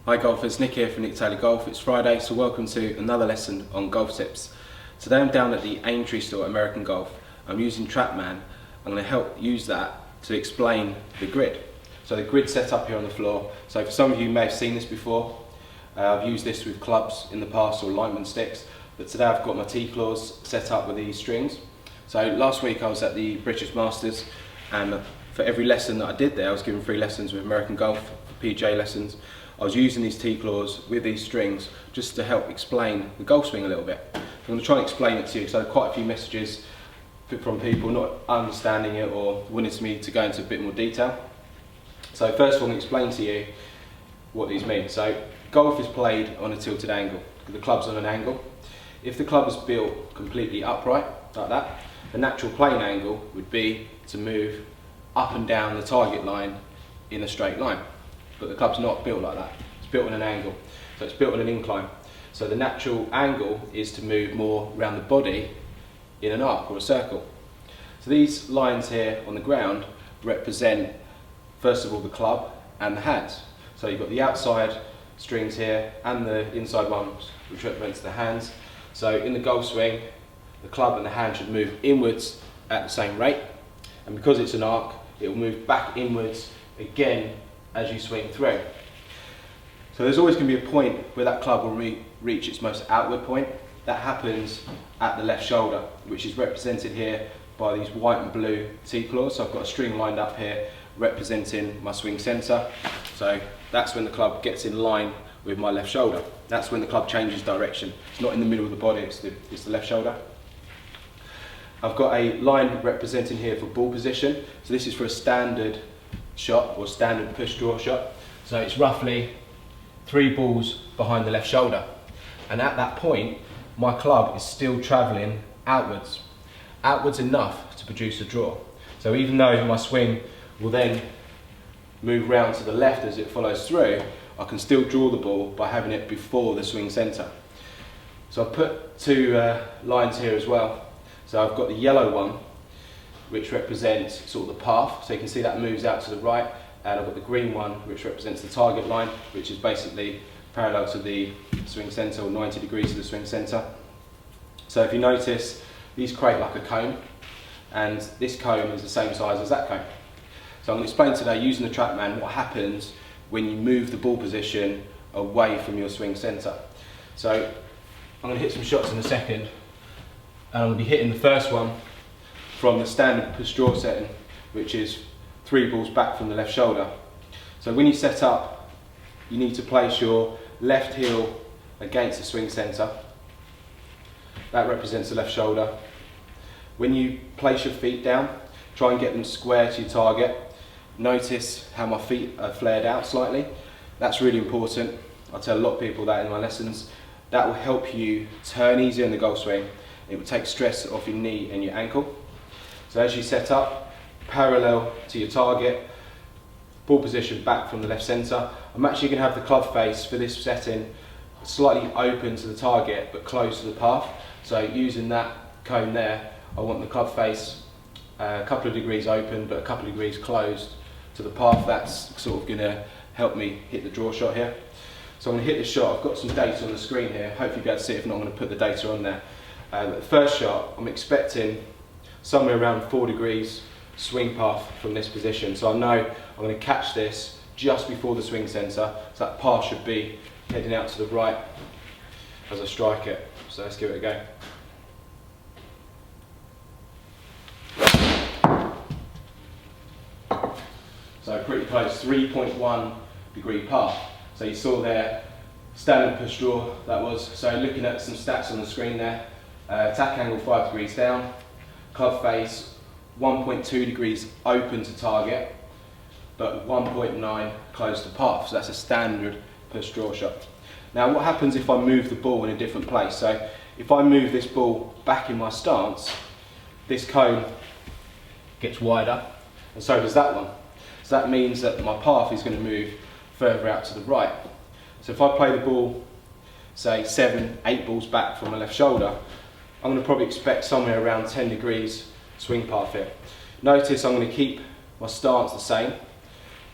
Hi golfers, Nick here from Nick Taylor Golf. It's Friday, so welcome to another lesson on golf tips. Today I'm down at the Aintree store at American Golf. I'm using Trackman. I'm going to help use that to explain the grid. So the grid set up here on the floor. So for some of you may have seen this before. I've used this with clubs in the past or lineman sticks, but today I've got my T-claws set up with these strings. So last week I was at the British Masters, and for every lesson that I did there I was given 3 lessons with American Golf for PGA lessons. I was using these T-claws with these strings just to help explain the golf swing a little bit. I'm going to try and explain it to you, so quite a few messages from people not understanding it or wanting me to go into a bit more detail. So first of all, I'm going to explain to you what these mean. So golf is played on a tilted angle. The club's on an angle. If the club is built completely upright, like that, the natural playing angle would be to move up and down the target line in a straight line. But the club's not built like that. It's built on an angle. So it's built on an incline. So the natural angle is to move more around the body in an arc or a circle. So these lines here on the ground represent, first of all, the club and the hands. So you've got the outside strings here and the inside ones, which represents the hands. So in the golf swing, the club and the hand should move inwards at the same rate. And because it's an arc, it will move back inwards again as you swing through. So there's always going to be a point where that club will reach its most outward point. That happens at the left shoulder, which is represented here by these white and blue T-claws. So I've got a string lined up here representing my swing centre. So that's when the club gets in line with my left shoulder. That's when the club changes direction. It's not in the middle of the body, it's the left shoulder. I've got a line representing here for ball position. So this is for a standard shot or standard push draw shot. So it's roughly 3 balls behind the left shoulder. And at that point, my club is still travelling outwards. Outwards enough to produce a draw. So even though my swing will then move round to the left as it follows through, I can still draw the ball by having it before the swing centre. So I've put 2 lines here as well. So I've got the yellow one, which represents sort of the path, so you can see that moves out to the right, and I've got the green one which represents the target line, which is basically parallel to the swing centre or 90 degrees to the swing centre. So if you notice, these create like a cone, and this cone is the same size as that cone. So I'm going to explain today using the Trackman what happens when you move the ball position away from your swing centre. So I'm going to hit some shots in a second, and I'm going to be hitting the first one from the standard push draw setting, which is 3 balls back from the left shoulder. So when you set up, you need to place your left heel against the swing centre. That represents the left shoulder. When you place your feet down, try and get them square to your target. Notice how my feet are flared out slightly. That's really important. I tell a lot of people that in my lessons. That will help you turn easier in the golf swing. It will take stress off your knee and your ankle. So as you set up, parallel to your target, ball position back from the left centre. I'm actually going to have the club face for this setting slightly open to the target but close to the path. So using that cone there, I want the club face a couple of degrees open but a couple of degrees closed to the path. That's sort of going to help me hit the draw shot here. So I'm going to hit the shot. I've got some data on the screen here. Hopefully you'll be able to see it. If not, I'm going to put the data on there. The first shot, I'm expecting somewhere around 4 degrees swing path from this position. So I know I'm going to catch this just before the swing centre, so that path should be heading out to the right as I strike it. So let's give it a go. So pretty close, 3.1 degree path. So you saw there, standard push draw that was. So looking at some stats on the screen there, attack angle 5 degrees down, club face 1.2 degrees open to target, but 1.9 close to path. So that's a standard push draw shot. Now what happens if I move the ball in a different place? So if I move this ball back in my stance, this cone gets wider, and so does that one. So that means that my path is going to move further out to the right. So if I play the ball, say 7, 8 balls back from my left shoulder, I'm going to probably expect somewhere around 10 degrees swing path here. Notice I'm going to keep my stance the same,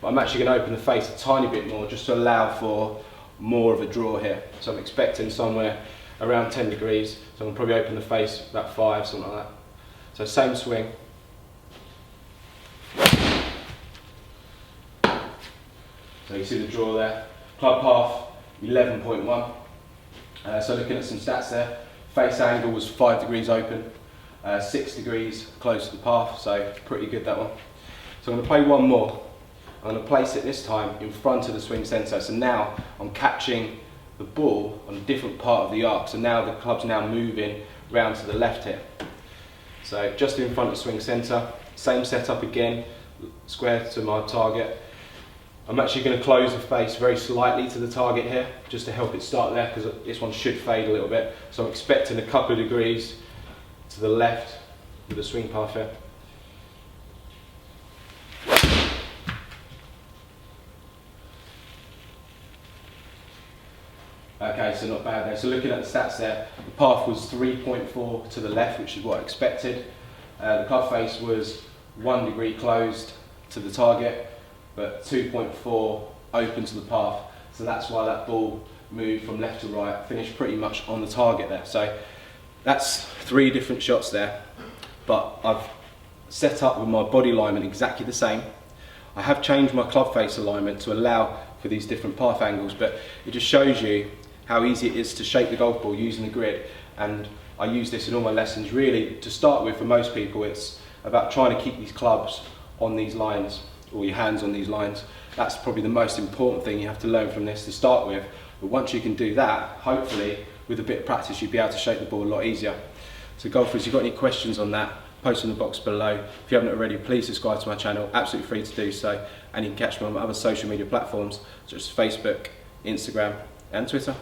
but I'm actually going to open the face a tiny bit more just to allow for more of a draw here. So I'm expecting somewhere around 10 degrees. So I'm gonna probably open the face about 5, something like that. So same swing. So you see the draw there. Club path, 11.1. So looking at some stats there, face angle was 5 degrees open, 6 degrees close to the path, so pretty good that one. So I'm going to play one more. I'm going to place it this time in front of the swing centre. So now I'm catching the ball on a different part of the arc. So now the club's now moving round to the left here. So just in front of the swing centre, same setup again, square to my target. I'm actually going to close the face very slightly to the target here, just to help it start there, because this one should fade a little bit. So I'm expecting a couple of degrees to the left with the swing path here. Okay, so not bad there. So looking at the stats there, the path was 3.4 to the left, which is what I expected. The club face was 1 degree closed to the target, but 2.4 open to the path. So that's why that ball moved from left to right, finished pretty much on the target there. So that's 3 different shots there, but I've set up with my body alignment exactly the same. I have changed my club face alignment to allow for these different path angles, but it just shows you how easy it is to shape the golf ball using the grid. And I use this in all my lessons. Really, to start with, for most people, it's about trying to keep these clubs on these lines, or your hands on these lines. That's probably the most important thing you have to learn from this to start with. But once you can do that, hopefully with a bit of practice you'll be able to shape the ball a lot easier. So golfers, if you've got any questions on that, post in the box below. If you haven't already, please subscribe to my channel, absolutely free to do so. And you can catch me on my other social media platforms such as Facebook, Instagram and Twitter.